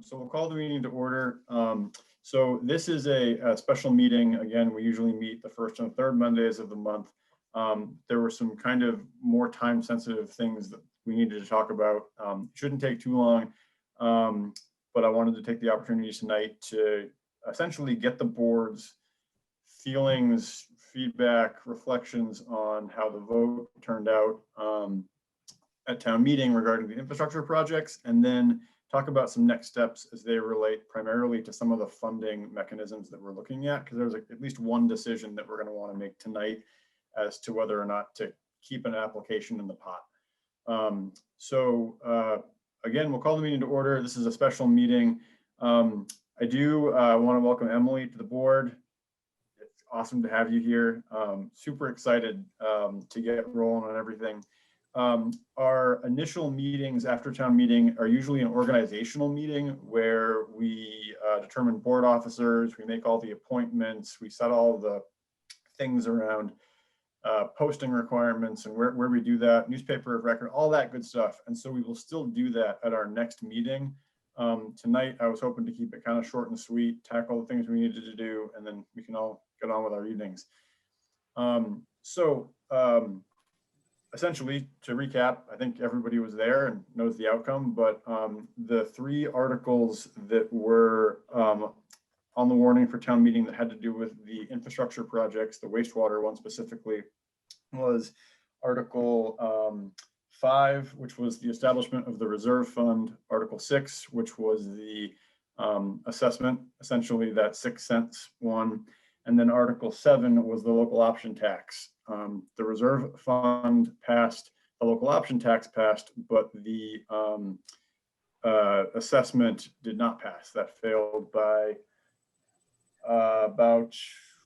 So we'll call the meeting to order. So this is a special meeting. Again, we usually meet the first and third Mondays of the month. There were some kind of more time-sensitive things that we needed to talk about. Shouldn't take too long, but I wanted to take the opportunity tonight to essentially get the board's feelings, feedback, reflections on how the vote turned out at town meeting regarding the infrastructure projects, and then talk about some next steps as they relate primarily to some of the funding mechanisms that we're looking at, because there's at least one decision that we're going to want to make tonight as to whether or not to keep an application in the pot. Again, we'll call the meeting to order. This is a special meeting. I do want to welcome Emily to the board. It's awesome to have you here. Super excited to get rolling on everything. Our initial meetings after town meeting are usually an organizational meeting where we determine board officers, we make all the appointments, we set all the things around posting requirements and where we do that, newspaper of record, all that good stuff. And so we will still do that at our next meeting. Tonight, I was hoping to keep it kind of short and sweet, tackle the things we needed to do, and then we can all get on with our evenings. Essentially, to recap, I think everybody was there and knows the outcome, but the three articles that were on the warning for town meeting that had to do with the infrastructure projects, the wastewater one specifically, was Article 5, which was the establishment of the reserve fund, Article 6, which was the assessment, essentially that 6 cents one, and then Article 7 was the local option tax. The reserve fund passed, the local option tax passed, but the assessment did not pass. That failed by about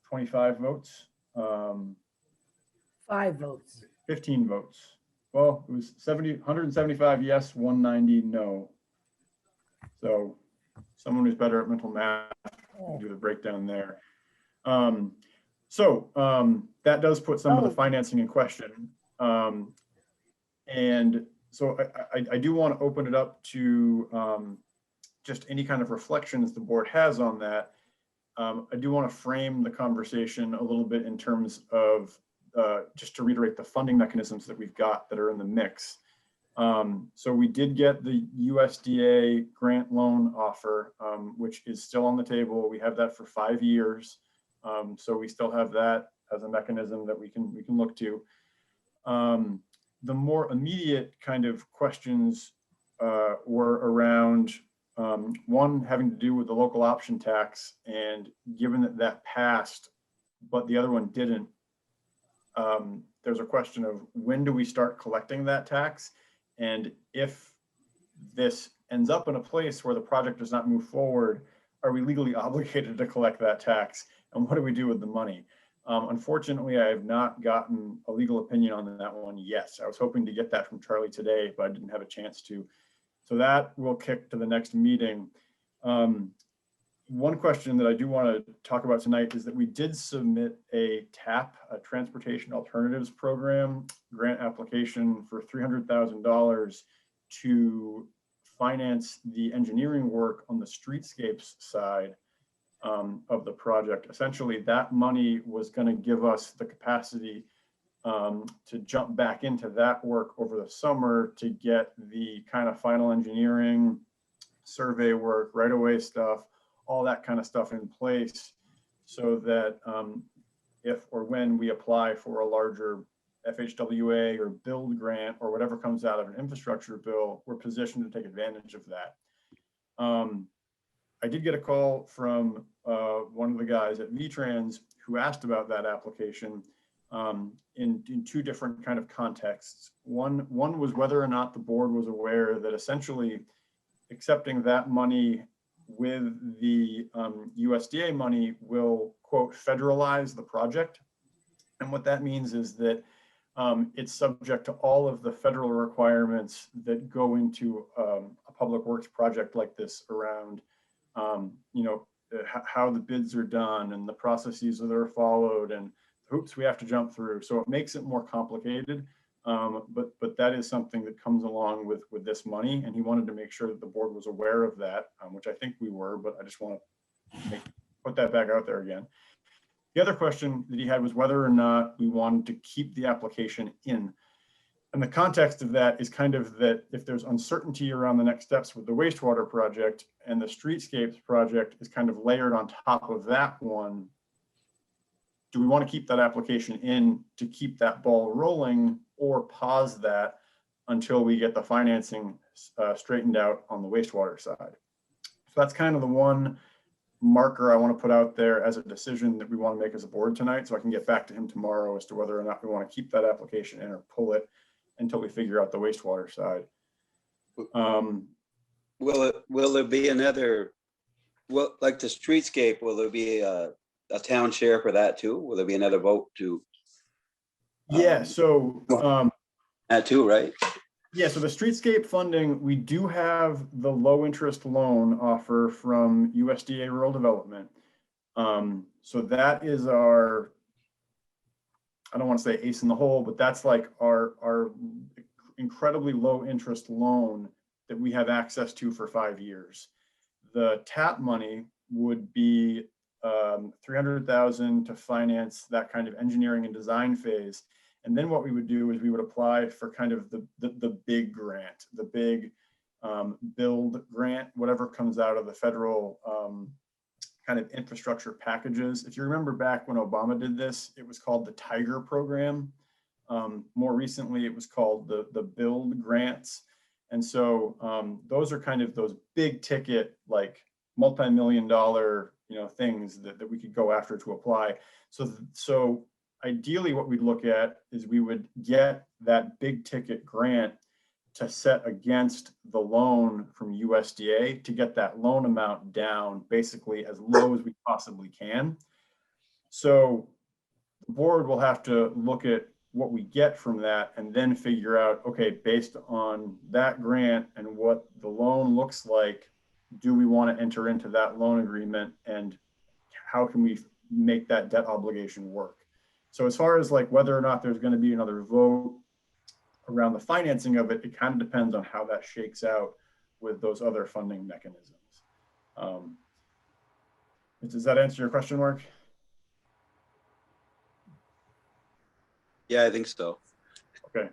25 votes. 5 votes. 15 votes. Well, it was 175 yes, 190 no. So someone who's better at mental math can do the breakdown there. That does put some of the financing in question. And so I do want to open it up to just any kind of reflections the board has on that. I do want to frame the conversation a little bit in terms of just to reiterate the funding mechanisms that we've got that are in the mix. So we did get the USDA grant loan offer, which is still on the table. We have that for 5 years. So we still have that as a mechanism that we can look to. The more immediate kind of questions were around one having to do with the local option tax, and given that that passed, but the other one didn't, there's a question of when do we start collecting that tax? And if this ends up in a place where the project does not move forward, are we legally obligated to collect that tax? And what do we do with the money? Unfortunately, I have not gotten a legal opinion on that one yet. I was hoping to get that from Charlie today, but I didn't have a chance to. So that will kick to the next meeting. One question that I do want to talk about tonight is that we did submit a TAP, a Transportation Alternatives Program grant application for $300,000 to finance the engineering work on the streetscapes side of the project. Essentially, that money was going to give us the capacity to jump back into that work over the summer to get the kind of final engineering, survey work, right-of-way stuff, all that kind of stuff in place, so that if or when we apply for a larger FHWA or build grant or whatever comes out of an infrastructure bill, we're positioned to take advantage of that. I did get a call from one of the guys at VTrans who asked about that application in two different kind of contexts. One was whether or not the board was aware that essentially accepting that money with the USDA money will, quote, federalize the project. And what that means is that it's subject to all of the federal requirements that go into a public works project like this around, how the bids are done and the processes that are followed and hoops we have to jump through. So it makes it more complicated. But that is something that comes along with this money, and he wanted to make sure that the board was aware of that, which I think we were, but I just want to put that back out there again. The other question that he had was whether or not we wanted to keep the application in. And the context of that is kind of that if there's uncertainty around the next steps with the wastewater project and the streetscapes project is kind of layered on top of that one, do we want to keep that application in to keep that ball rolling, or pause that until we get the financing straightened out on the wastewater side? So that's kind of the one marker I want to put out there as a decision that we want to make as a board tonight, so I can get back to him tomorrow as to whether or not we want to keep that application in or pull it until we figure out the wastewater side. Will there be another, well, like the streetscape, will there be a town share for that too? Will there be another vote to? Yeah, so that too, right? Yeah, so the streetscape funding, we do have the low interest loan offer from USDA Rural Development. So that is our, I don't want to say ace in the hole, but that's like our incredibly low interest loan that we have access to for 5 years. The TAP money would be $300,000 to finance that kind of engineering and design phase. And then what we would do is we would apply for kind of the big grant, the big build grant, whatever comes out of the federal kind of infrastructure packages. If you remember back when Obama did this, it was called the Tiger program. More recently, it was called the build grants. And so those are kind of those big ticket, like multi-million-dollar, things that we could go after to apply. So ideally what we'd look at is we would get that big ticket grant to set against the loan from USDA to get that loan amount down basically as low as we possibly can. So the board will have to look at what we get from that and then figure out, okay, based on that grant and what the loan looks like, do we want to enter into that loan agreement, and how can we make that debt obligation work? So as far as like whether or not there's going to be another vote around the financing of it, it kind of depends on how that shakes out with those other funding mechanisms. Does that answer your question, Mark? Yeah, I think so. Okay.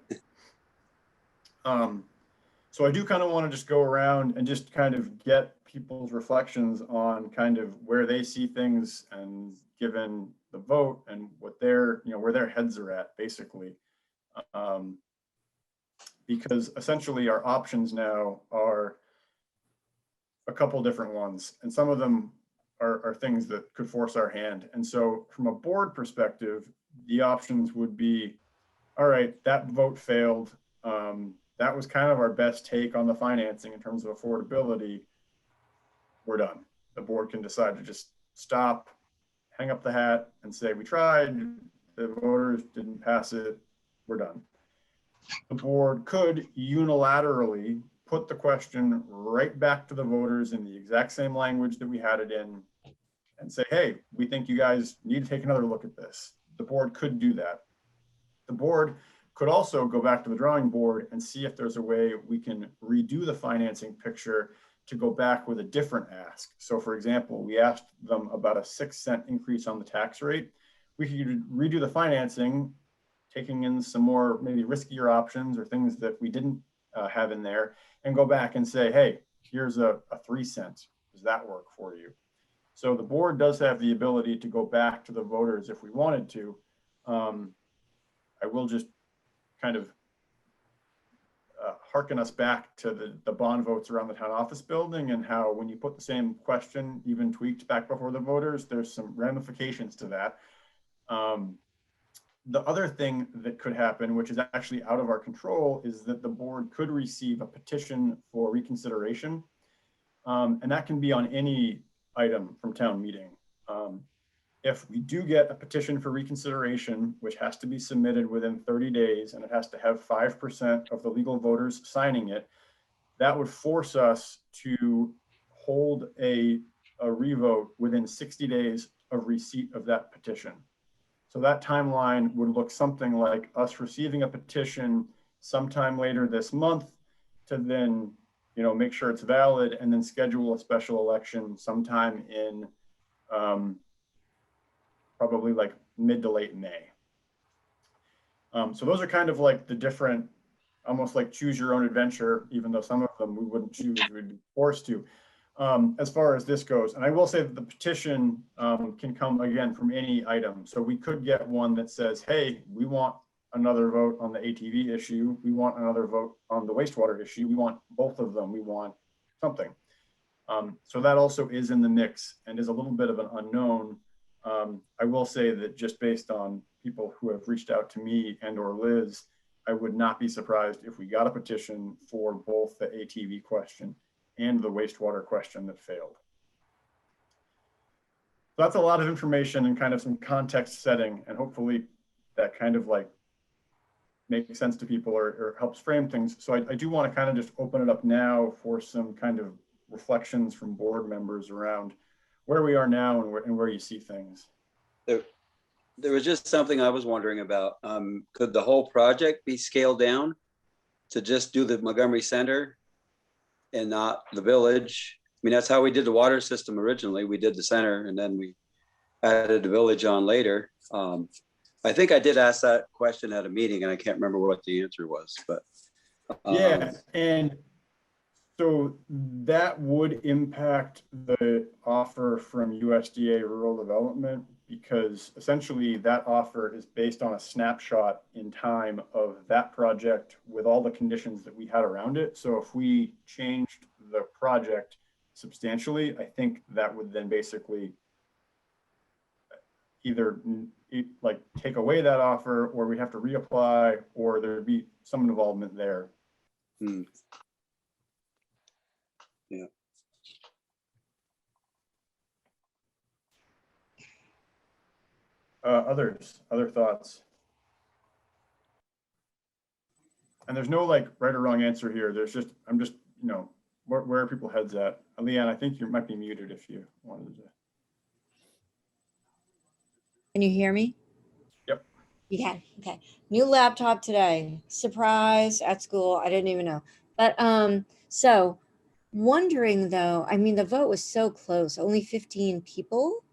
So I do kind of want to just go around and just kind of get people's reflections on kind of where they see things, and given the vote and what their, where their heads are at, basically. Because essentially our options now are a couple different ones, and some of them are things that could force our hand. And so from a board perspective, the options would be, all right, that vote failed. That was kind of our best take on the financing in terms of affordability. We're done. The board can decide to just stop, hang up the hat, and say, we tried, the voters didn't pass it, we're done. The board could unilaterally put the question right back to the voters in the exact same language that we had it in and say, hey, we think you guys need to take another look at this. The board could do that. The board could also go back to the drawing board and see if there's a way we can redo the financing picture to go back with a different ask. So for example, we asked them about a 6-cent increase on the tax rate. We could redo the financing, taking in some more maybe riskier options or things that we didn't have in there, and go back and say, hey, here's a 3 cent. Does that work for you? So the board does have the ability to go back to the voters if we wanted to. I will just kind of hearken us back to the bond votes around the town office building, and how when you put the same question, even tweaked back before the voters, there's some ramifications to that. The other thing that could happen, which is actually out of our control, is that the board could receive a petition for reconsideration. And that can be on any item from town meeting. If we do get a petition for reconsideration, which has to be submitted within 30 days, and it has to have 5% of the legal voters signing it, that would force us to hold a revote within 60 days of receipt of that petition. So that timeline would look something like us receiving a petition sometime later this month to then, make sure it's valid and then schedule a special election sometime in probably like mid to late May. So those are kind of like the different, almost like choose your own adventure, even though some of them we wouldn't choose, we'd be forced to, as far as this goes. And I will say that the petition can come again from any item. So we could get one that says, hey, we want another vote on the ATV issue. We want another vote on the wastewater issue. We want both of them. We want something. So that also is in the mix and is a little bit of an unknown. I will say that just based on people who have reached out to me and or Liz, I would not be surprised if we got a petition for both the ATV question and the wastewater question that failed. So that's a lot of information and kind of some context setting, and hopefully that kind of like makes sense to people or helps frame things. So I do want to kind of just open it up now for some kind of reflections from board members around where we are now and where you see things. There was just something I was wondering about. Could the whole project be scaled down to just do the Montgomery Center and not the village? I mean, that's how we did the water system originally. We did the center and then we added the village on later. I think I did ask that question at a meeting and I can't remember what the answer was, but. Yeah, and so that would impact the offer from USDA Rural Development, because essentially that offer is based on a snapshot in time of that project with all the conditions that we had around it. So if we changed the project substantially, I think that would then basically either like take away that offer, or we'd have to reapply, or there'd be some involvement there. Yeah. Other thoughts? And there's no like right or wrong answer here. There's just, I'm just, where are people heads at? Leanne, I think you might be muted if you wanted to. Can you hear me? Yep. You can. Okay. New laptop today. Surprise at school. I didn't even know. But so wondering though, I mean, the vote was so close, only 15 people.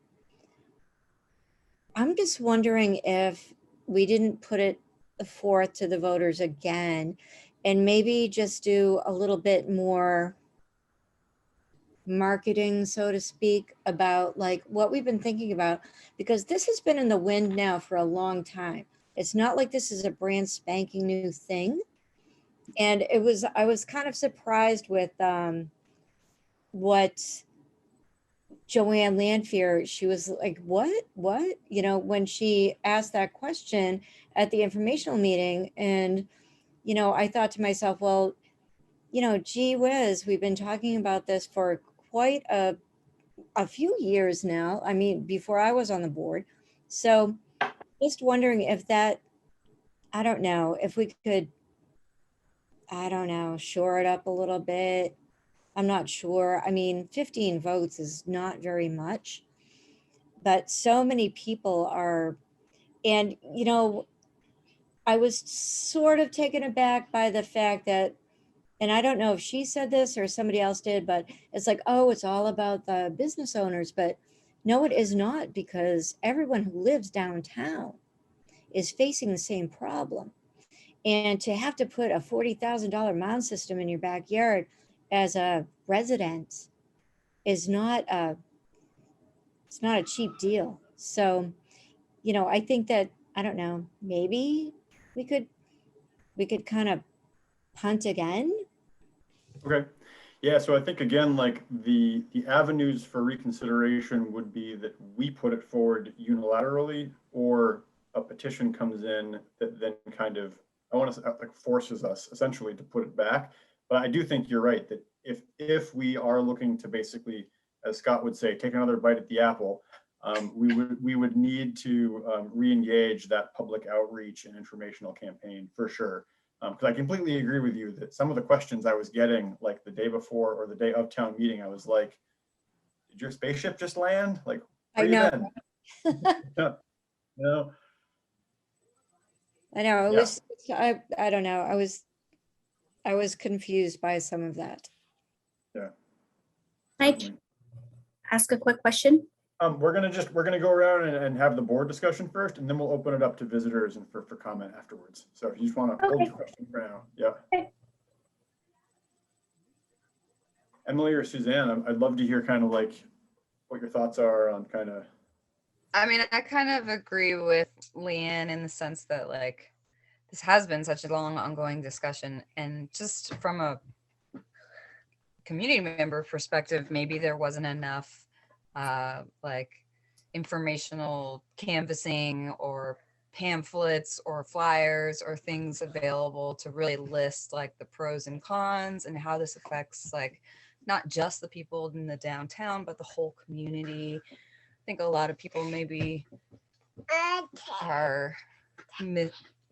I'm just wondering if we didn't put it forth to the voters again and maybe just do a little bit more marketing, so to speak, about like what we've been thinking about, because this has been in the wind now for a long time. It's not like this is a brand spanking new thing. And I was kind of surprised with what Joanne Lanfear, she was like, what, when she asked that question at the informational meeting. And, I thought to myself, well, gee whiz, we've been talking about this for quite a few years now. I mean, before I was on the board. So just wondering if that, I don't know, if we could, shore it up a little bit. I'm not sure. I mean, 15 votes is not very much, but so many people are, and, I was sort of taken aback by the fact that, and I don't know if she said this or somebody else did, but it's like, oh, it's all about the business owners. But no, it is not, because everyone who lives downtown is facing the same problem. And to have to put a $40,000 mound system in your backyard as a resident is it's not a cheap deal. So, I think that, I don't know, maybe we could kind of punt again. Okay. Yeah, so I think again, like the avenues for reconsideration would be that we put it forward unilaterally, or a petition comes in that then kind of, I want to say, like forces us essentially to put it back. But I do think you're right that if we are looking to basically, as Scott would say, take another bite at the apple, we would need to re-engage that public outreach and informational campaign for sure. Because I completely agree with you that some of the questions I was getting, like the day before or the day of town meeting, I was like, did your spaceship just land? Like, I know. yeah. I know, it Yeah. was, I don't know, I was confused by some of that. Yeah. Can I certainly. ask a quick question? We're gonna go around and have the board discussion first, and then we'll open it up to visitors and for comment afterwards. So if you just want to hold Okay. your question for now, yeah. Okay. Emily or Suzanne, I'd love to hear kind of like what your thoughts are on kind of. I mean, I kind of agree with Leanne in the sense that like this has been such a long ongoing discussion, and just from a community member perspective, maybe there wasn't enough like informational canvassing or pamphlets or flyers or things available to really list like the pros and cons and how this affects like not just the people in the downtown but the whole community. I think a lot of people maybe are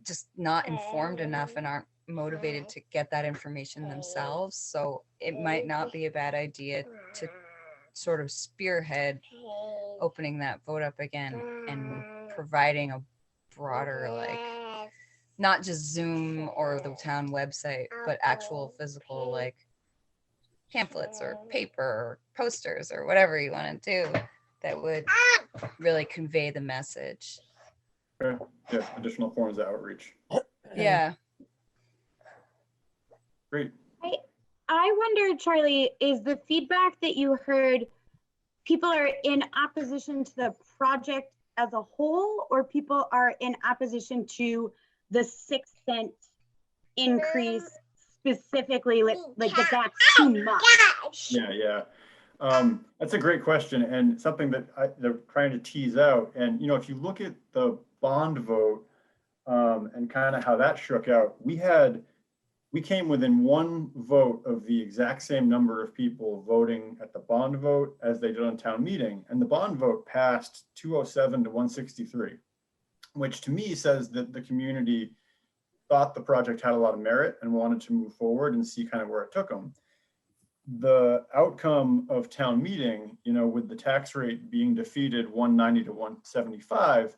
just not informed enough and aren't motivated to get that information themselves. So it might not be a bad idea to sort of spearhead opening that vote up again and providing a broader, like, not just Zoom or the town website, but actual physical, like, pamphlets or paper or posters or whatever you want to do that would really convey the message. Okay. Yeah, additional forms of outreach. Yeah. Great. I wonder, Charlie, is the feedback that you heard, people are in opposition to the project as a whole, or people are in opposition to the 6 cent increase specifically, like that's too much? Yeah. That's a great question and something that they're trying to tease out. And, you know, if you look at the bond vote and kind of how that shook out, we came within one vote of the exact same number of people voting at the bond vote as they did on town meeting. And the bond vote passed 207 to 163, which to me says that the community thought the project had a lot of merit and wanted to move forward and see kind of where it took them. The outcome of town meeting, you know, with the tax rate being defeated 190 to 175,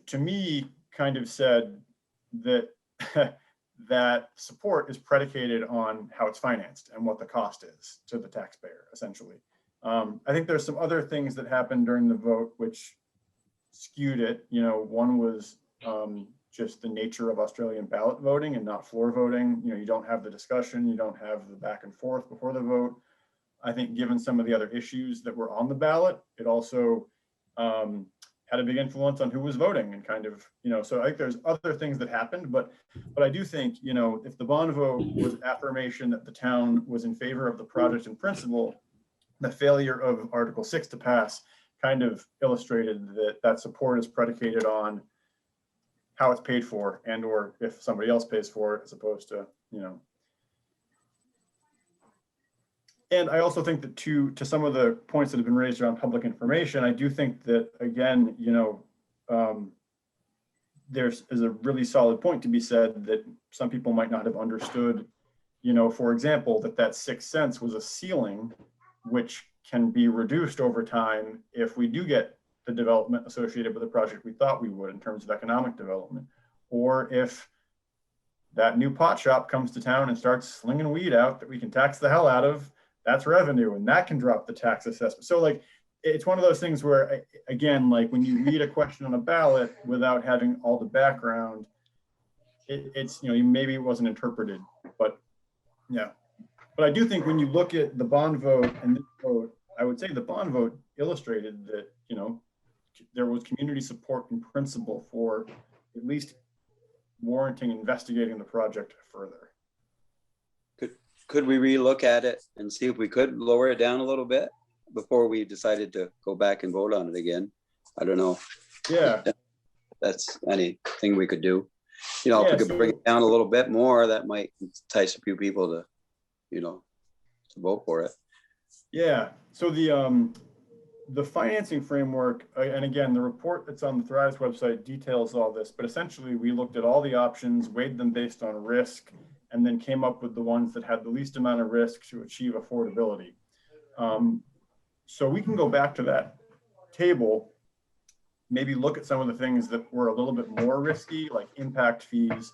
to me kind of said that that support is predicated on how it's financed and what the cost is to the taxpayer, essentially. I think there's some other things that happened during the vote which skewed it. You know, one was just the nature of Australian ballot voting and not floor voting. You know, you don't have the discussion, you don't have the back and forth before the vote. I think given some of the other issues that were on the ballot, it also had a big influence on who was voting and kind of, you know, so I think there's other things that happened, but I do think, you know, if the bond vote was affirmation that the town was in favor of the project in principle, the failure of Article 6 to pass kind of illustrated that support is predicated on how it's paid for and or if somebody else pays for it as opposed to, you know. And I also think that to some of the points that have been raised around public information, I do think that, again, you know, there's a really solid point to be said that some people might not have understood, you know, for example, that 6 cents was a ceiling, which can be reduced over time if we do get the development associated with the project we thought we would in terms of economic development, or if that new pot shop comes to town and starts slinging weed out that we can tax the hell out of, that's revenue and that can drop the tax assessment. So like, it's one of those things where, again, like when you read a question on a ballot without having all the background, it's, you know, maybe it wasn't interpreted, but yeah. But I do think when you look at the bond vote and this vote, I would say the bond vote illustrated that, you know, there was community support in principle for at least warranting investigating the project further. Could we relook at it and see if we could lower it down a little bit before we decided to go back and vote on it again? I don't know. Yeah. That's anything we could do. You know, if Yeah, we could bring it down a little bit more, that might entice a few people to, you know, to vote for it. Yeah. So the financing framework, and again, the report that's on the Thrives website details all this, but essentially we looked at all the options, weighed them based on risk, and then came up with the ones that had the least amount of risk to achieve affordability. So we can go back to that table maybe look at some of the things that were a little bit more risky, like impact fees.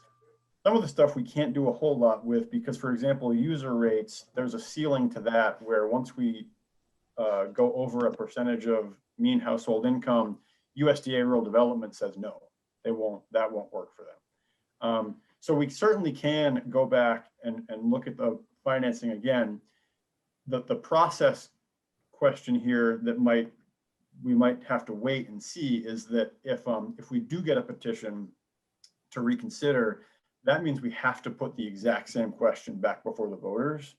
Some of the stuff we can't do a whole lot with because, for example, user rates, there's a ceiling to that where once we go over a percentage of mean household income, USDA rural development says no, that won't work for them. So we certainly can go back and look at the financing again. The process question here that we might have to wait and see is that if we do get a petition to reconsider, that means we have to put the exact same question back before the voters.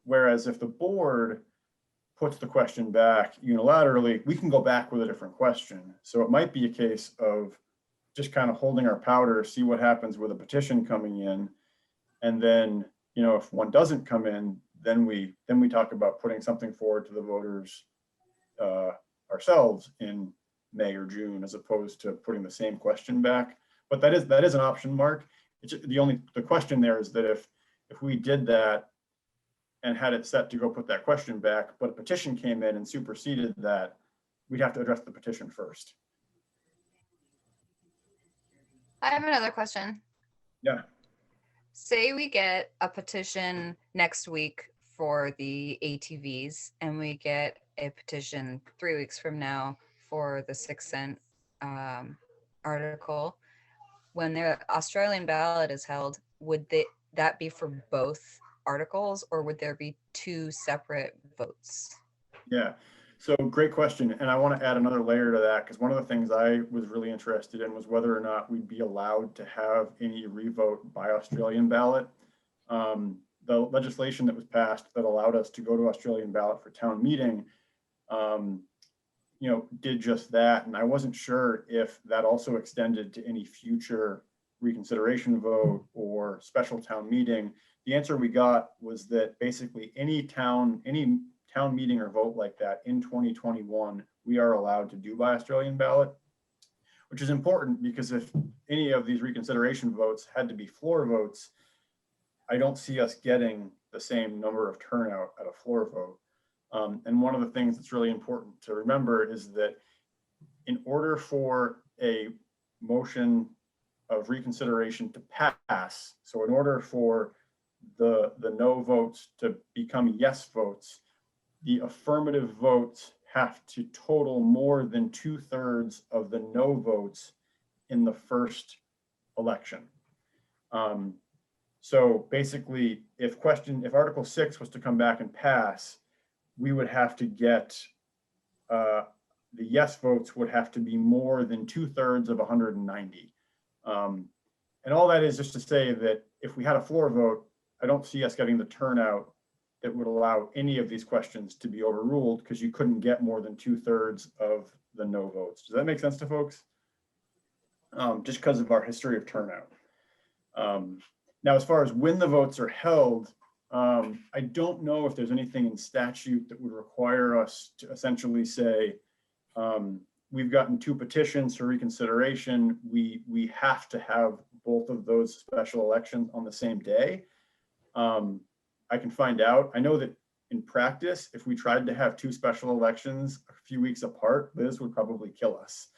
Whereas if the board puts the question back unilaterally, we can go back with a different question. So it might be a case of just kind of holding our powder, see what happens with a petition coming in. And then, if one doesn't come in, then we talk about putting something forward to the voters ourselves in May or June, as opposed to putting the same question back. But that is an option, Mark. It's the question there is that if we did that and had it set to go put that question back, but a petition came in and superseded that, we'd have to address the petition first. I have another question. Yeah. Say we get a petition next week for the ATVs and we get a petition 3 weeks from now for the 6 cent article. When the Australian ballot is held, would that be for both articles, or would there be 2 separate votes? Yeah, so great question. And I want to add another layer to that, because one of the things I was really interested in was whether or not we'd be allowed to have any revote by Australian ballot. The legislation that was passed that allowed us to go to Australian ballot for town meeting, did just that. And I wasn't sure if that also extended to any future reconsideration vote or special town meeting. The answer we got was that basically any town meeting or vote like that in 2021, we are allowed to do by Australian ballot, which is important because if any of these reconsideration votes had to be floor votes, I don't see us getting the same number of turnout at a floor vote. And one of the things that's really important to remember is that in order for a motion of reconsideration to pass, so in order for the no votes to become yes votes, the affirmative votes have to total more than 2/3 of the no votes in the first election. So basically, if Article 6 was to come back and pass, we would have to get, the yes votes would have to be more than 2/3 of 190. And all that is just to say that if we had a floor vote, I don't see us getting the turnout that would allow any of these questions to be overruled, because you couldn't get more than 2/3 of the no votes. Does that make sense to folks? Just because of our history of turnout. Now, as far as when the votes are held, I don't know if there's anything in statute that would require us to essentially say, we've gotten 2 petitions for reconsideration. We have to have both of those special elections on the same day. I can find out. I know that in practice, if we tried to have 2 special elections a few weeks apart, Liz would probably kill us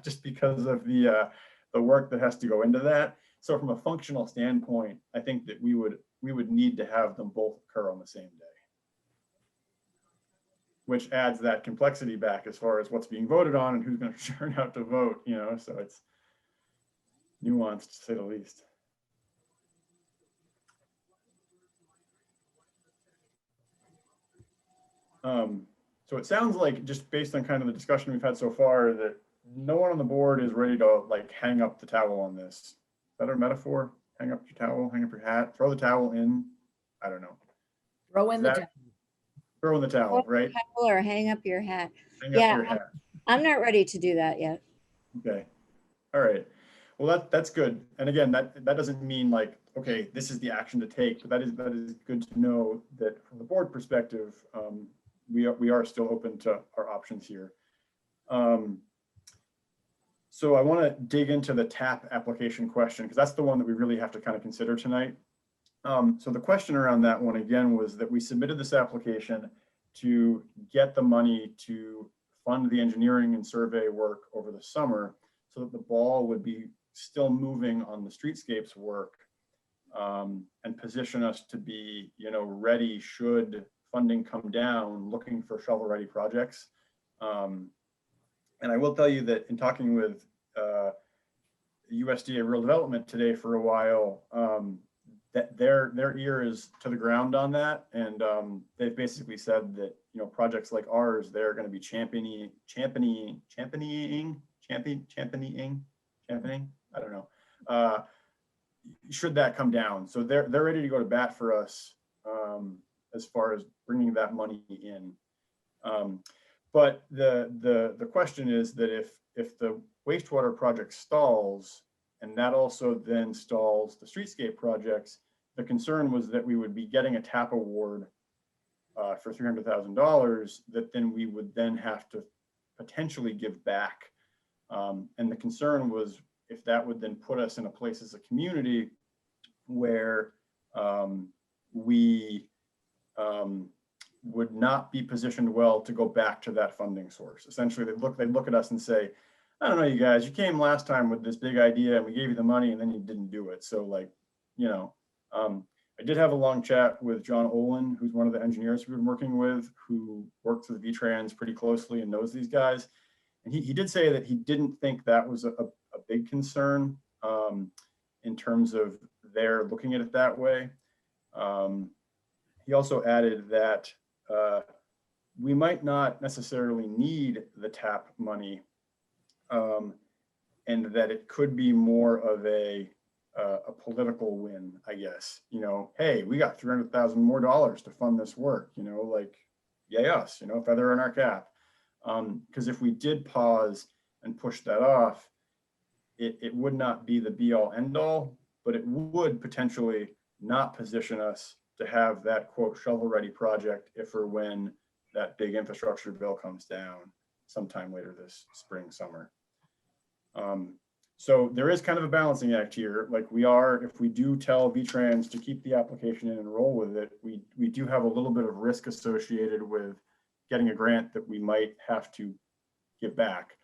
just because of the work that has to go into that. So from a functional standpoint, I think that we would need to have them both occur on the same day, which adds that complexity back as far as what's being voted on and who's going to turn out to vote, so it's nuanced to say the least. So it sounds like, just based on kind of the discussion we've had so far, that no one on the board is ready to hang up the towel on this. Is that a metaphor? Hang up your towel, hang up your hat, throw the towel in. I don't know. Throw in the towel. Throw in the towel, right? Or hang up your hat. Hang up your hat. I'm not ready to do that yet. Okay. All right. Well, that's good. And again, that doesn't mean okay, this is the action to take, but that is good to know that from the board perspective, we are still open to our options here. So I want to dig into the TAP application question, because that's the one that we really have to kind of consider tonight. So the question around that one, again, was that we submitted this application to get the money to fund the engineering and survey work over the summer so that the ball would be still moving on the streetscapes work, and position us to be, ready should funding come down, looking for shovel-ready projects. And I will tell you that in talking with USDA Rural Development today for a while, that their ear is to the ground on that, and they've basically said that projects like ours, they're going to be championing. I don't know. Should that come down, so they're ready to go to bat for us as far as bringing that money in. But the question is that if the wastewater project stalls, and that also then stalls the streetscape projects, the concern was that we would be getting a TAP award for $300,000 that then we would then have to potentially give back. And the concern was if that would then put us in a place as a community where we would not be positioned well to go back to that funding source. Essentially, they'd look at us and say, I don't know, you guys, you came last time with this big idea and we gave you the money and then you didn't do it. So I did have a long chat with John Olin, who's one of the engineers we've been working with, who works with VTrans pretty closely and knows these guys. And he did say that he didn't think that was a big concern in terms of their looking at it that way. He also added that we might not necessarily need the TAP money, and that it could be more of a political win, I guess. Hey, we got $300,000 more to fund this work. Yay us. Feather in our cap. Because if we did pause and push that off, it would not be the be all end all, but it would potentially not position us to have that quote shovel ready project if or when that big infrastructure bill comes down sometime later this spring, summer. So there is kind of a balancing act here. If we do tell VTrans to keep the application in and roll with it, we do have a little bit of risk associated with getting a grant that we might have to give back.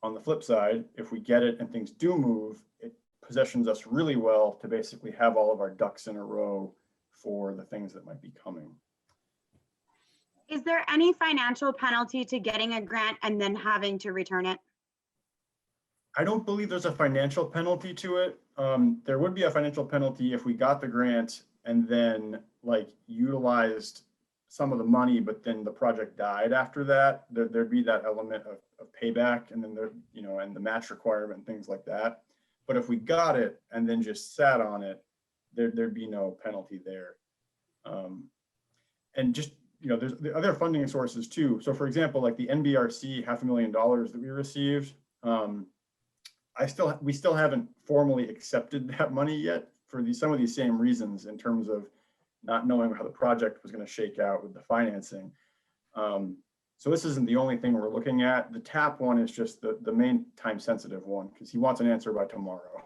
On the flip side, if we get it and things do move, it positions us really well to basically have all of our ducks in a row for the things that might be coming. Is there any financial penalty to getting a grant and then having to return it? I don't believe there's a financial penalty to it. There would be a financial penalty if we got the grant and then utilized some of the money, but then the project died after that. There'd be that element of payback, and then and the match requirement and things like that. But if we got it and then just sat on it, there'd be no penalty there. And just, there's the other funding sources too. So for example, like the NBRC $500,000 that we received, we still haven't formally accepted that money yet for some of these same reasons in terms of not knowing how the project was going to shake out with the financing. So this isn't the only thing we're looking at. The TAP one is just the main time sensitive one because he wants an answer by tomorrow.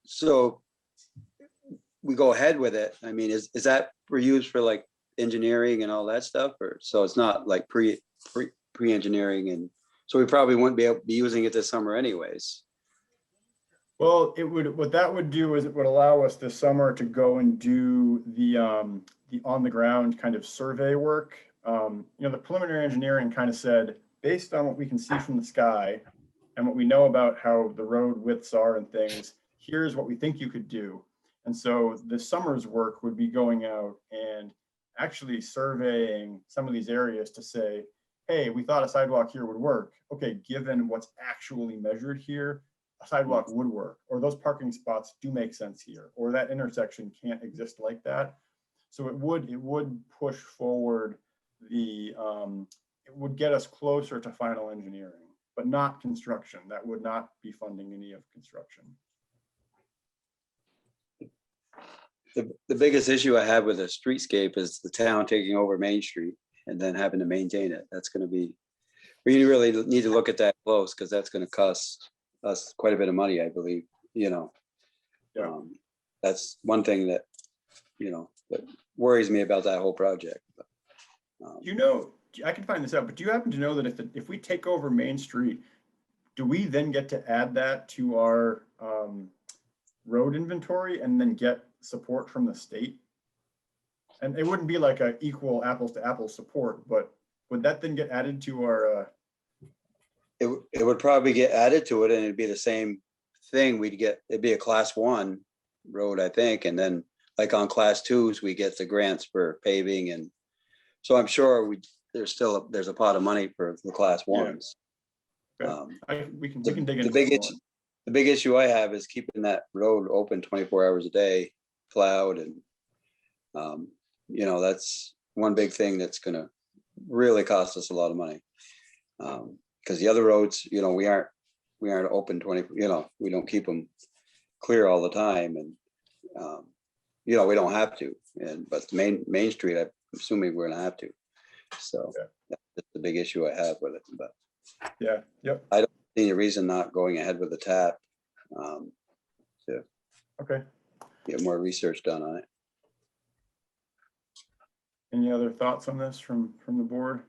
So we go ahead with it. I mean, is that for use for engineering and all that stuff, or so it's not like pre-engineering, and so we probably wouldn't be able to be using it this summer anyways. Well, what that would do is it would allow us this summer to go and do the on the ground kind of survey work. The preliminary engineering kind of said, based on what we can see from the sky and what we know about how the road widths are and things, here's what we think you could do. And so the summer's work would be going out and actually surveying some of these areas to say, hey, we thought a sidewalk here would work. Okay, given what's actually measured here, a sidewalk would work, or those parking spots do make sense here, or that intersection can't exist like that. So it would push forward it would get us closer to final engineering, but not construction. That would not be funding any of construction. The biggest issue I have with a streetscape is the town taking over Main Street and then having to maintain it. That's going to be, we really need to look at that close because that's going to cost us quite a bit of money, I believe. Yeah. That's one thing that, that worries me about that whole project. But, Do you know, I can find this out, but do you happen to know that if we take over Main Street, do we then get to add that to our road inventory and then get support from the state? And it wouldn't be like a equal apples to apples support, but would that then get added to our? it would probably get added to it, and it'd be the same thing. It'd be a class 1 road, I think, and then like on class 2s, we get the grants for paving, and so I'm sure there's a pot of money for the class 1s. Okay. We can dig into The big issue I have is keeping that road open 24 hours a day, plowed, and that's one big thing that's gonna really cost us a lot of money. Because the other roads, we aren't open 20, we don't keep them clear all the time, and we don't have to. But the main street, I'm assuming we're gonna have to. So that's the big issue I have with it. But yeah, yep. I don't see any reason not going ahead with the tap. To Okay. get more research done on it. Any other thoughts on this from the board?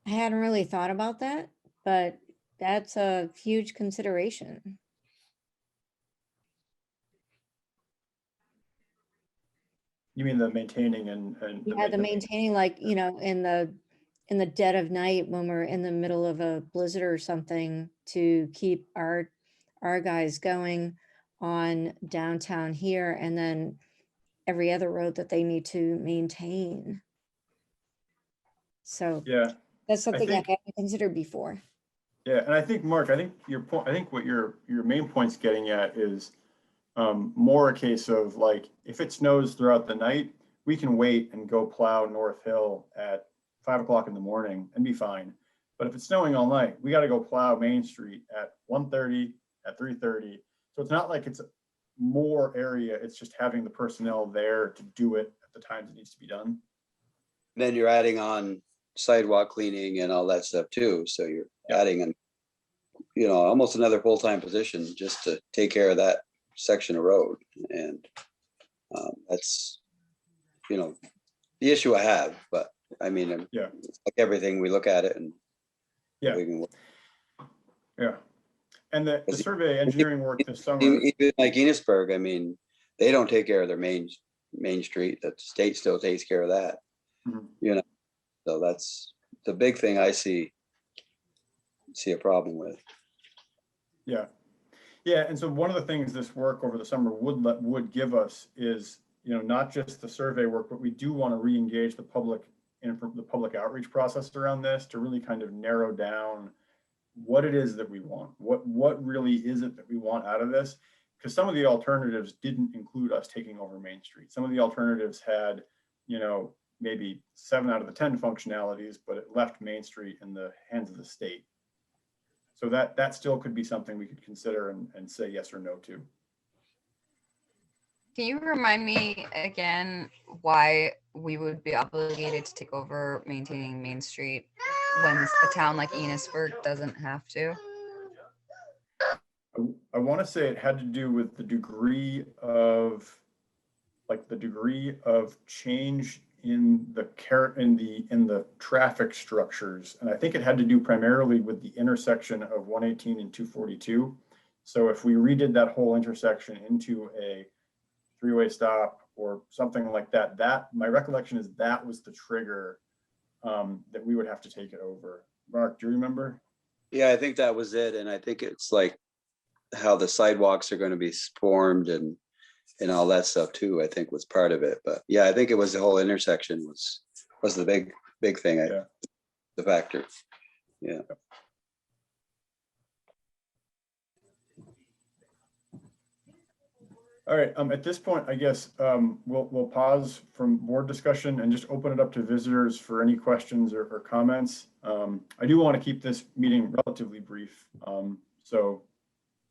I hadn't really thought about that, but that's a huge consideration. You mean the maintaining and Yeah, the maintaining, like, in the dead of night when we're in the middle of a blizzard or something, to keep our guys going on downtown here, and then every other road that they need to maintain. So yeah. that's something I think- hadn't considered before. Yeah, and I think, Mark, I think your point, I think what your main point's getting at is more a case of like, if it snows throughout the night, we can wait and go plow North Hill at 5 o'clock in the morning and be fine. But if it's snowing all night, we got to go plow Main Street at 1:30, at 3:30. So it's not like it's more area, it's just having the personnel there to do it at the times it needs to be done. Then you're adding on sidewalk cleaning and all that stuff too. So you're adding almost another full-time position just to take care of that section of road. And that's, the issue I have, but I mean, it's like everything, we look at it and we can work. Yeah. And the survey engineering work this summer. Even like Enosburg, I mean, they don't take care of their main street. The state still takes care of that. Mhm. So that's the big thing I see a problem with. Yeah. Yeah. And so one of the things this work over the summer would give us is, not just the survey work, but we do want to re-engage the public in the public outreach process around this to really kind of narrow down what it is that we want. What really is it that we want out of this? Because some of the alternatives didn't include us taking over Main Street. Some of the alternatives had, maybe 7 out of the 10 functionalities, but it left Main Street in the hands of the state. So that still could be something we could consider and say yes or no to. Can you remind me again why we would be obligated to take over maintaining Main Street when a town like Enosburg doesn't have to? I want to say it had to do with the degree of change in the traffic structures. And I think it had to do primarily with the intersection of 118 and 242. So if we redid that whole intersection into a 3-way stop or something like that, my recollection is that was the trigger that we would have to take it over. Mark, do you remember? Yeah, I think that was it. And I think it's like how the sidewalks are going to be formed and all that stuff too, I think was part of it. But yeah, I think it was the whole intersection was the big thing, the factor. Yeah. All right, at this point, I guess we'll pause from board discussion and just open it up to visitors for any questions or comments. I do want to keep this meeting relatively brief, so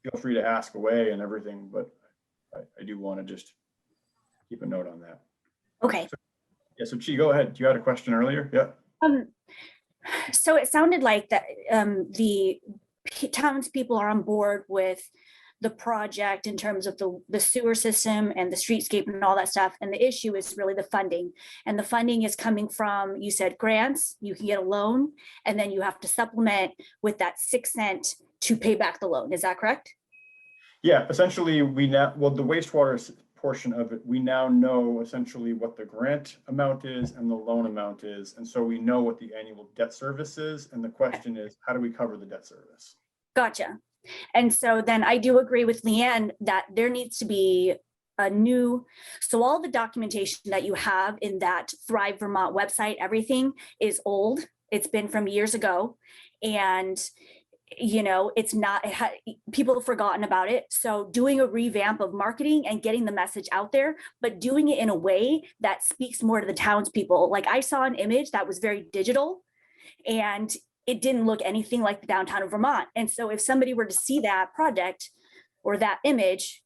feel free to ask away and everything, but I do want to just keep a note on that. Okay. So, yeah, so Chi, go ahead. You had a question earlier? Yeah. So it sounded like that the townspeople are on board with the project in terms of the sewer system and the streetscape and all that stuff. And the issue is really the funding. And the funding is coming from, you said grants, you can get a loan, and then you have to supplement with that 6 cent to pay back the loan. Is that correct? Yeah, essentially, we now, well, the wastewater portion of it, we now know essentially what the grant amount is and the loan amount is. And so we know what the annual debt service is. And the question is, how do we cover the debt service? Gotcha. And so then I do agree with Leanne that there needs to be a new, so all the documentation that you have in that Thrive Vermont website, everything is old. It's been from years ago. And you know, it's not, people have forgotten about it. So doing a revamp of marketing and getting the message out there, but doing it in a way that speaks more to the townspeople. Like I saw an image that was very digital and it didn't look anything like the downtown of Vermont. And so if somebody were to see that project or that image,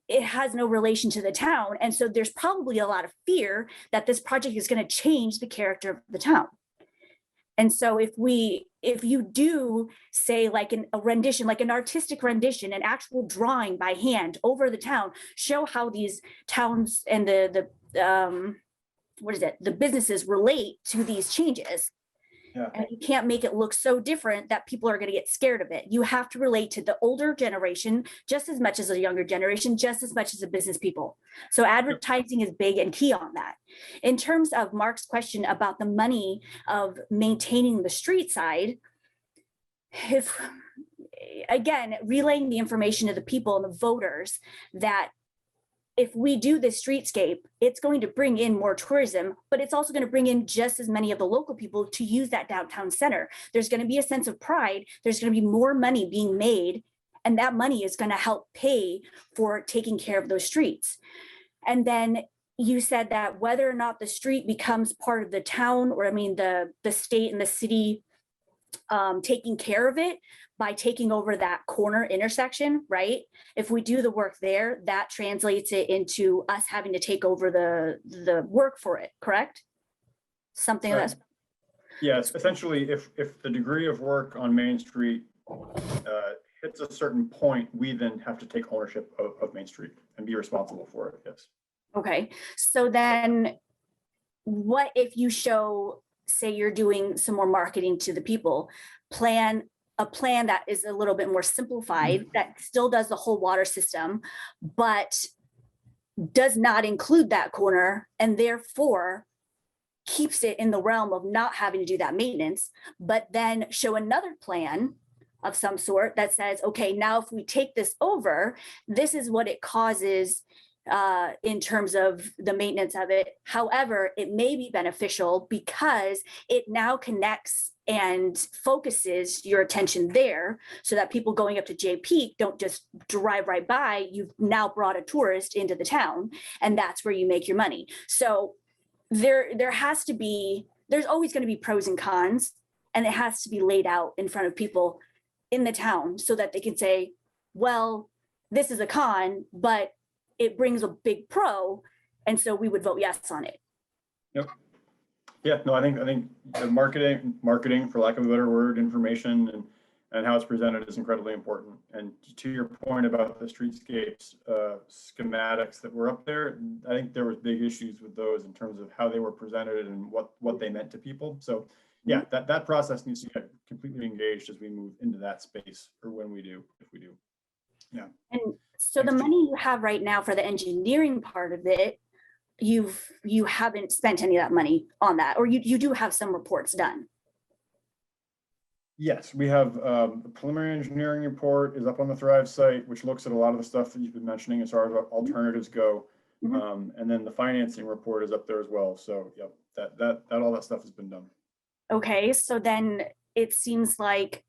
it has no relation to the town. And so there's probably a lot of fear that this project is going to change the character of the town. And so if you do say like a rendition, like an artistic rendition, an actual drawing by hand over the town, show how these towns and the businesses relate to these changes. Yeah. And you can't make it look so different that people are going to get scared of it. You have to relate to the older generation just as much as the younger generation, just as much as the business people. So advertising is big and key on that. In terms of Mark's question about the money of maintaining the street side, if again, relaying the information to the people and the voters that if we do this streetscape, it's going to bring in more tourism, but it's also going to bring in just as many of the local people to use that downtown center. There's going to be a sense of pride. There's going to be more money being made, and that money is going to help pay for taking care of those streets. And then you said that whether or not the street becomes part of the town, or I mean, the state and the city taking care of it by taking over that corner intersection, right? If we do the work there, that translates it into us having to take over the work for it, correct? Something Right. that's. Yes, essentially, if the degree of work on Main Street hits a certain point, we then have to take ownership of Main Street and be responsible for it, yes. Okay, so then what if you show, say you're doing some more marketing to the people, a plan that is a little bit more simplified, that still does the whole water system, but does not include that corner and therefore keeps it in the realm of not having to do that maintenance, but then show another plan of some sort that says, okay, now if we take this over, this is what it causes in terms of the maintenance of it. However, it may be beneficial because it now connects and focuses your attention there so that people going up to Jay Peak don't just drive right by. You've now brought a tourist into the town, and that's where you make your money. So there has to be, there's always going to be pros and cons, and it has to be laid out in front of people in the town so that they can say, well, this is a con, but it brings a big pro, and so we would vote yes on it. Yep. Yeah, no, I think the marketing, for lack of a better word, information and how it's presented is incredibly important. And to your point about the streetscapes schematics that were up there, I think there was big issues with those in terms of how they were presented and what they meant to people. So yeah, that process needs to get completely engaged as we move into that space, or when we do, if we do. Yeah. And so the money you have right now for the engineering part of it, you haven't spent any of that money on that, or you do have some reports done. Yes, we have the preliminary engineering report is up on the Thrive site, which looks at a lot of the stuff that you've been mentioning as far as what alternatives go. And then the financing report is up there as well. So yep, that all that stuff has been done. Okay, so then it seems like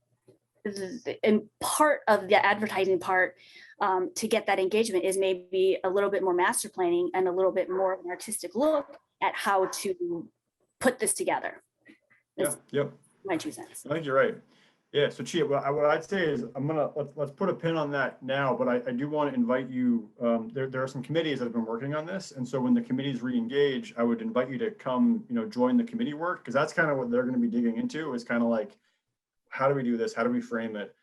in part of the advertising part to get that engagement is maybe a little bit more master planning and a little bit more of an artistic look at how to put this together. Yeah, yep. My 2 cents. I think you're right. Yeah, so Chia, what I'd say is let's put a pin on that now, but I do want to invite you, there are some committees that have been working on this. And so when the committees re-engage, I would invite you to come, join the committee work, because that's kind of what they're going to be digging into, is kind of like, how do we do this? How do we frame it?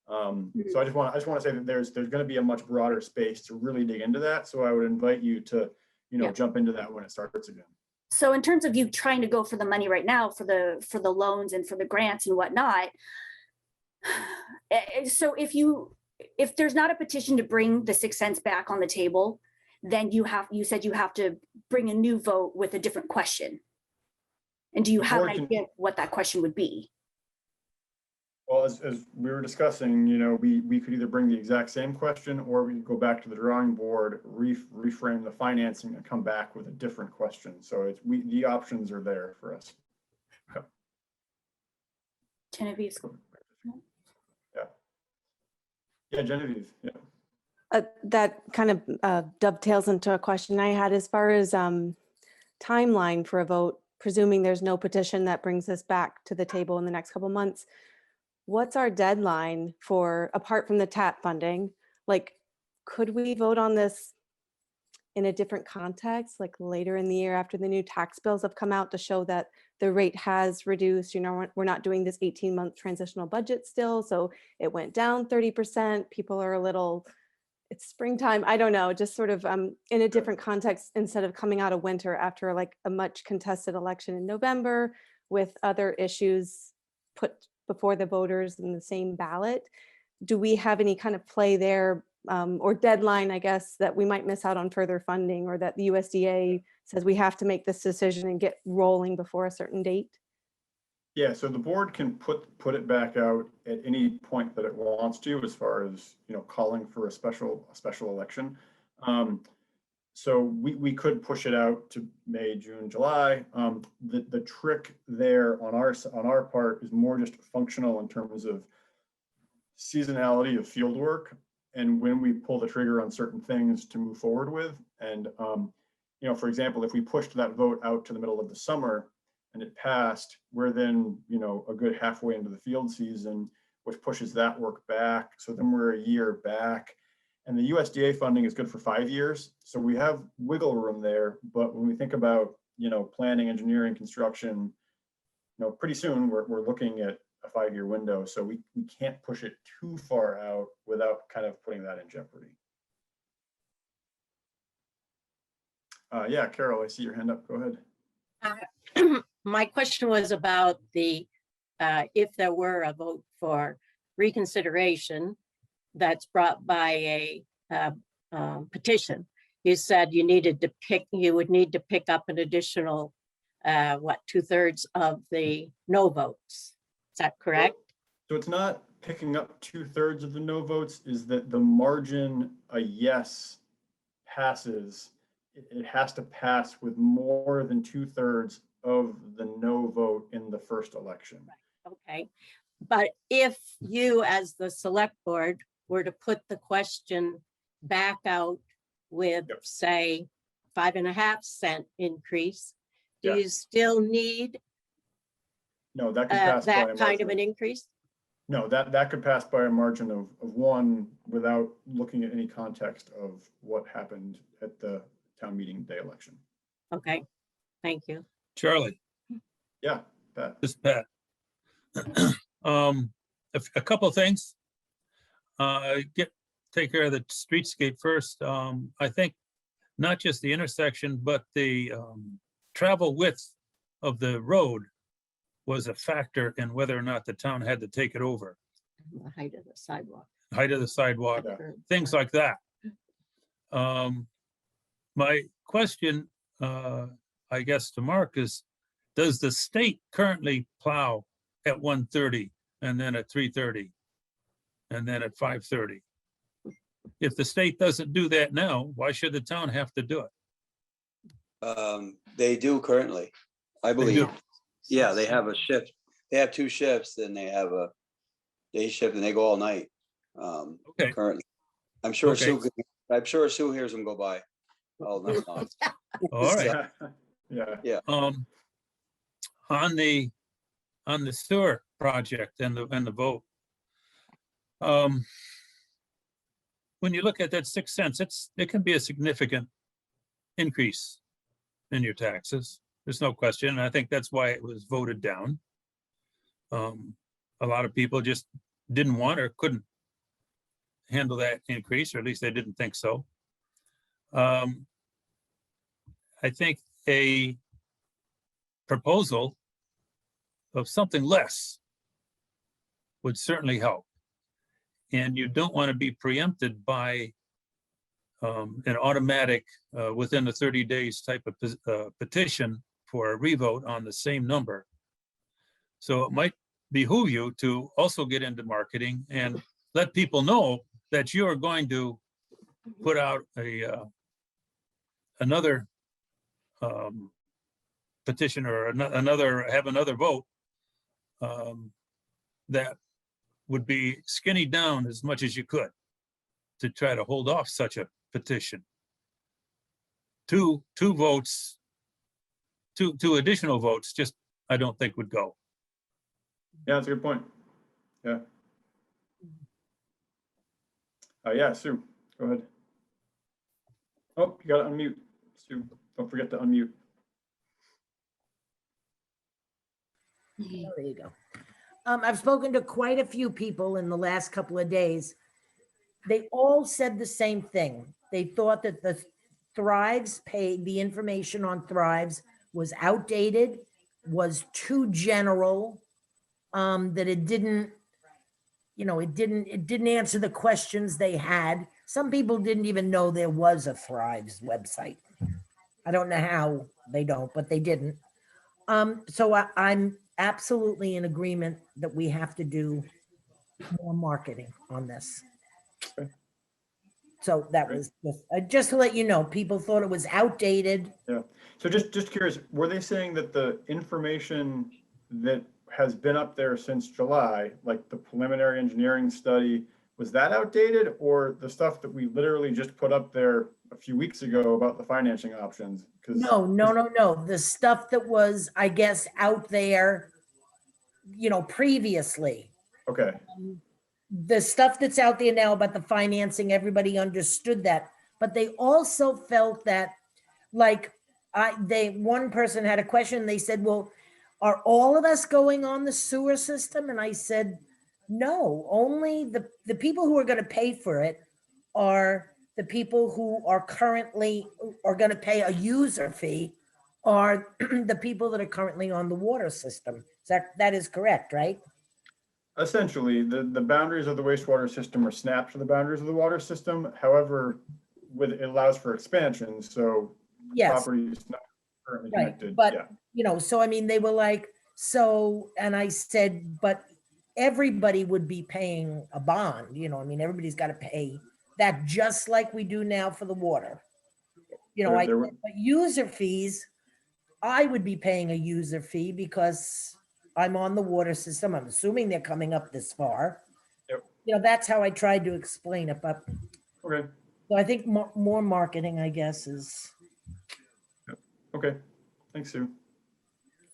So I just want to say that there's going to be a much broader space to really dig into that. So I would invite you to, jump into that when it starts again. So in terms of you trying to go for the money right now for the loans and for the grants and whatnot, so if there's not a petition to bring the 6 cents back on the table, then you said you have to bring a new vote with a different question. And do you have an idea what that question would be? Well, as we were discussing, we could either bring the exact same question, or we could go back to the drawing board, reframe the financing, and come back with a different question. So the options are there for us. Genevieve. Yeah, Genevieve. Yeah. That kind of dovetails into a question I had as far as timeline for a vote, presuming there's no petition that brings us back to the table in the next couple of months. What's our deadline for, apart from the TAP funding, like, could we vote on this in a different context, like later in the year after the new tax bills have come out to show that the rate has reduced? We're not doing this 18-month transitional budget still, so it went down 30%. People are a little, it's springtime, I don't know, just sort of in a different context, instead of coming out of winter after like a much contested election in November with other issues put before the voters in the same ballot. Do we have any kind of play there, or deadline, I guess, that we might miss out on further funding, or that the USDA says we have to make this decision and get rolling before a certain date? Yeah, so the board can put it back out at any point that it wants to, as far as calling for a special election. So we could push it out to May, June, July. The trick there on our part is more just functional in terms of seasonality of field work, and when we pull the trigger on certain things to move forward with. And for example, if we pushed that vote out to the middle of the summer and it passed, we're then a good halfway into the field season, which pushes that work back. So then we're a year back. And the USDA funding is good for 5 years. So we have wiggle room there. But when we think about, planning, engineering, construction, pretty soon we're looking at a 5-year window. So we can't push it too far out without kind of putting that in jeopardy. Yeah, Carol, I see your hand up. Go ahead. My question was about the, if there were a vote for reconsideration that's brought by a petition, you said you would need to pick up an additional, 2/3 of the no votes. Is that correct? So it's not picking up 2/3 of the no votes, is that the margin a yes passes, it has to pass with more than 2/3 of the no vote in the first election. Right. Okay. But if you, as the select board, were to put the question back out with, Yep. say, 5.5 cent increase, do Yeah. you still need No, that could pass by a that kind of margin. an increase? No, that could pass by a margin of 1 without looking at any context of what happened at the town meeting day election. Okay, thank you. Charlie, Yeah, Pat. this is Pat. A couple of things. Take care of the streetscape first. I think not just the intersection, but the travel width of the road was a factor in whether or not the town had to take it over. The height of the sidewalk. Height of the sidewalk, Yeah. things like that. My question, I guess, to Mark is, does the state currently plow at 1:30 and then at 3:30 and then at 5:30? If the state doesn't do that now, why should the town have to do it? They do currently, I believe. do? Yeah, they have a shift. They have 2 shifts, and they have a day shift, and they go all night. Okay. Currently, I'm sure Okay. Sue hears them go by all night long. All right. Yeah. On the sewer project and the vote, When you look at that 6 cents, it can be a significant increase in your taxes. There's no question. And I think that's why it was voted down. A lot of people just didn't want or couldn't handle that increase, or at least they didn't think so. I think a proposal of something less would certainly help. And you don't want to be preempted by an automatic within the 30 days type of petition for a revote on the same number. So it might behoove you to also get into marketing and let people know that you are going to put out another petition or have another vote that would be skinny down as much as you could to try to hold off such a petition. Two votes, two additional votes, just I don't think would go. Yeah, that's a good point. Yeah. Yeah, Sue, go ahead. Oh, you got to unmute, Sue. Don't forget to unmute. There you go. I've spoken to quite a few people in the last couple of days. They all said the same thing. They thought that the Thrives page, the information on Thrives was outdated, was too general, that it didn't, it didn't answer the questions they had. Some people didn't even know there was a Thrives website. I don't know how they don't, but they didn't. So I'm absolutely in agreement that we have to do more marketing on this. Okay. So that Great. was just to let you know, people thought it was outdated. Yeah. So just curious, were they saying that the information that has been up there since July, like the preliminary engineering study, was that outdated, or the stuff that we literally just put up there a few weeks ago about the financing options? No. The stuff that was, I guess, out there, previously. Okay. The stuff that's out there now about the financing, everybody understood that, but they also felt that, like, one person had a question. They said, "Well, are all of us going on the sewer system?" And I said, "No, only the people who are going to pay for it are the people who are currently going to pay a user fee, are the people that are currently on the water system." That is correct, right? Essentially, the boundaries of the wastewater system are snapped to the boundaries of the water system. However, it allows for expansion, so Yes. property is not currently Right, connected. but Yeah. so I mean, they were like, and I said, but everybody would be paying a bond, I mean, everybody's got to pay that just like we do now for the water. But user fees, I would be paying a user fee because I'm on the water system. I'm assuming they're coming up this far. Yep. That's how I tried to explain it, but Okay. so I think more marketing, I guess, is. Okay. Thanks, Sue.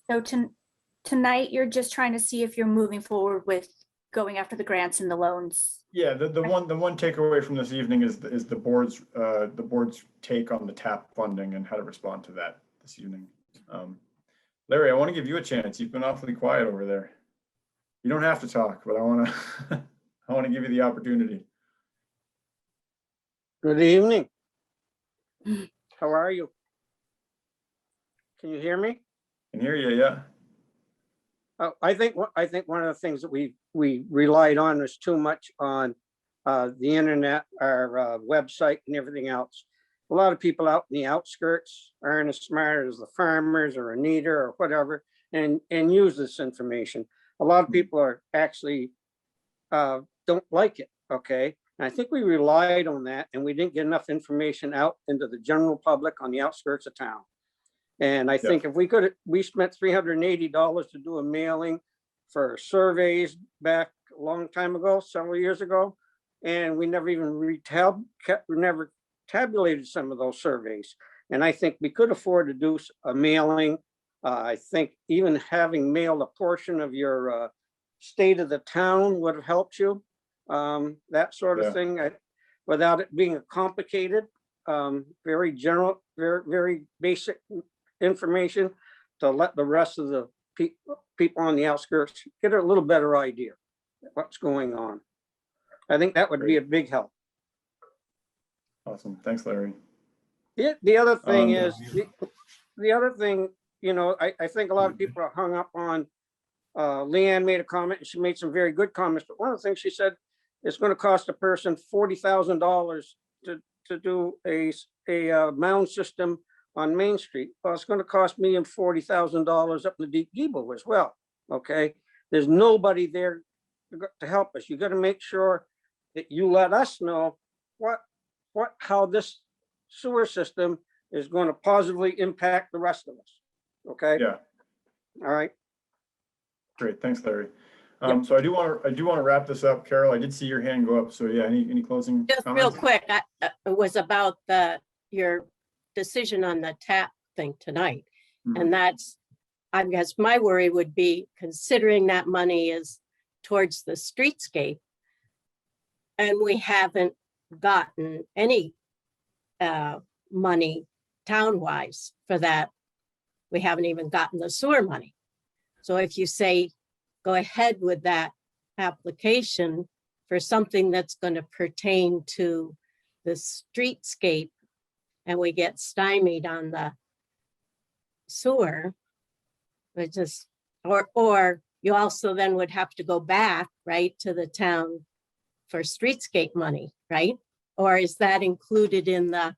So tonight, you're just trying to see if you're moving forward with going after the grants and the loans. Yeah, the one takeaway from this evening is the board's take on the TAP funding and how to respond to that this evening. Larry, I want to give you a chance. You've been awfully quiet over there. You don't have to talk, but I want to give you the opportunity. Good evening. How are you? Can you hear me? Can hear you, yeah. I think one of the things that we relied on was too much on the internet, our website and everything else. A lot of people out in the outskirts aren't as smart as the farmers or Anita or whatever, and use this information. A lot of people are actually don't like it, okay? And I think we relied on that, and we didn't get enough information out into the general public on the outskirts of town. And I think if we spent $380 to do a mailing for surveys back a long time ago, several years ago, and we never even never tabulated some of those surveys. And I think we could afford to do a mailing. I think even having mailed a portion of your state of the town would have helped you. that sort Yeah. of thing, without it being complicated, very general, very basic information to let the rest of the people on the outskirts get a little better idea what's going on. I think that would be a big help. Awesome. Thanks, Larry. The other thing Um, is, the other thing, you know, I think a lot of people are hung up on, Leanne made a comment and she made some very good comments, but one of the things she said, it's going to cost a person $40,000 to do a mound system on Main Street. Well, it's going to cost me and $40,000 up in the Deep Depot as well. Okay, there's nobody there to help us. You got to make sure that you let us know how this sewer system is going to positively impact the rest of us. Okay. Yeah. All right. Great. Thanks, Larry. So I do want to wrap this up. Carol, I did see your hand go up. So yeah, any closing Just comments? real quick, it was about your decision on the tap thing tonight. Mhm. And that's, I guess my worry would be considering that money is towards the streetscape. And we haven't gotten any money town-wise for that. We haven't even gotten the sewer money. So if you say, go ahead with that application for something that's going to pertain to the streetscape and we get stymied on the sewer, it just, or you also then would have to go back, right, to the town for streetscape money, right? Or is that included in the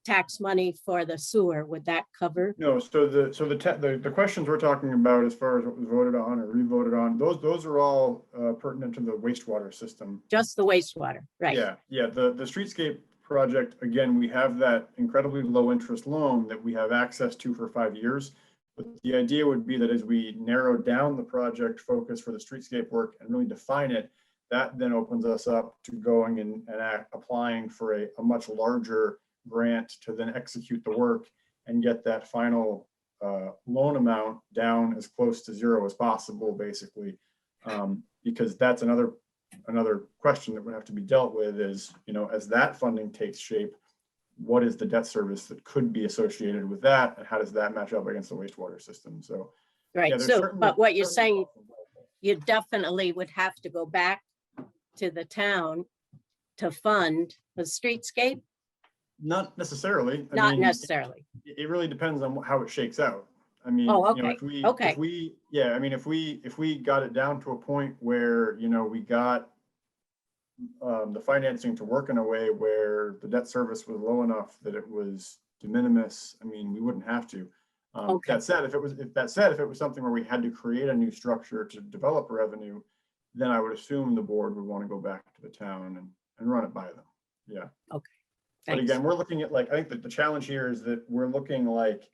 tax money for the sewer? Would that cover? No, so the questions we're talking about as far as what was voted on or re-voted on, those are all pertinent to the wastewater system. Just the wastewater, right? Yeah. The streetscape project, again, we have that incredibly low interest loan that we have access to for 5 years. But the idea would be that as we narrow down the project focus for the streetscape work and really define it, that then opens us up to going and applying for a much larger grant to then execute the work and get that final loan amount down as close to zero as possible, basically, because that's another question that would have to be dealt with is, you know, as that funding takes shape, what is the debt service that could be associated with that, and how does that match up against the wastewater system? So, Right. yeah, there's So, certainly- but what you're certainly saying, you definitely would have to go back to the town to fund the streetscape? Not necessarily. I Not mean, necessarily. It really depends on how it shakes out. I mean, Oh, you know, okay, okay. if we got it down to a point where, you know, we got the financing to work in a way where the debt service was low enough that it was de minimis, I mean, we wouldn't have to. Okay. That said, if it was something where we had to create a new structure to develop revenue, then I would assume the board would want to go back to the town and run it by them. Yeah. Okay. But Thanks. again, we're looking at, like, I think that the challenge here is that we're looking like,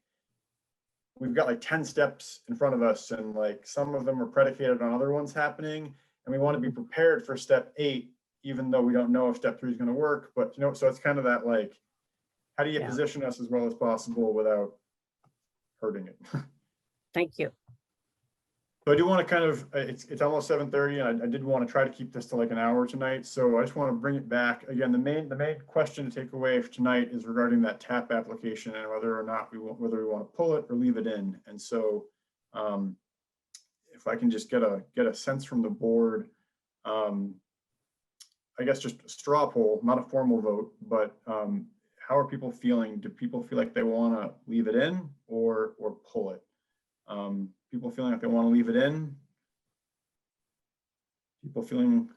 we've got like 10 steps in front of us, and like some of them are predicated on other ones happening. And we want to be prepared for step 8, even though we don't know if step 3 is going to work. But, you know, so it's kind of that, like, how do you Yeah. position us as well as possible without hurting it? Thank you. So I do want to kind of, it's almost 7:30, and I did want to try to keep this to like an hour tonight. So I just want to bring it back. Again, the main question to take away for tonight is regarding that TAP application and whether or not whether we want to pull it or leave it in. And so if I can just get a sense from the board, I guess just a straw poll, not a formal vote, but how are people feeling? Do people feel like they want to leave it in or pull it? People feeling like they want to leave it in? People feeling,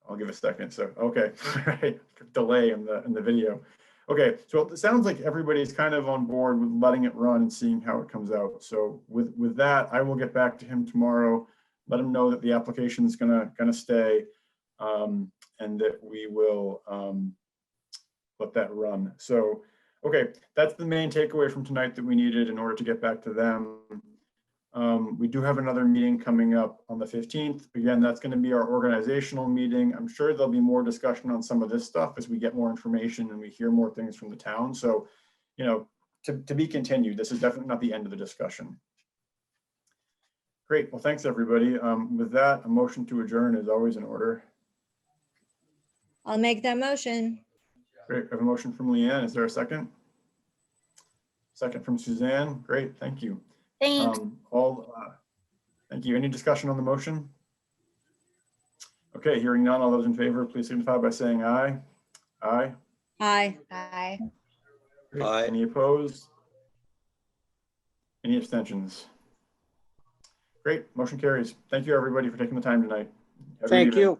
I'll give a second. So, okay, right, delay in the video. Okay, so it sounds like everybody's kind of on board with letting it run and seeing how it comes out. So with that, I will get back to him tomorrow, let him know that the application is gonna stay, and that we will let that run. So, okay, that's the main takeaway from tonight that we needed in order to get back to them. We do have another meeting coming up on the 15th. Again, that's going to be our organizational meeting. I'm sure there'll be more discussion on some of this stuff as we get more information and we hear more things from the town. So, you know, to be continued. This is definitely not the end of the discussion. Great. Well, thanks, everybody. With that, a motion to adjourn is always in order. I'll make that motion. Great. I have a motion from Leanne. Is there a second? Second from Suzanne. Great. Thank you. Thanks. Thank you. Any discussion on the motion? Okay, hearing none. All those in favor, please signify by saying aye. Aye. Aye. Aye. Great. Aye. Any opposed? Any abstentions? Great. Motion carries. Thank you, everybody, for taking the time tonight. Have a good Thank evening. you.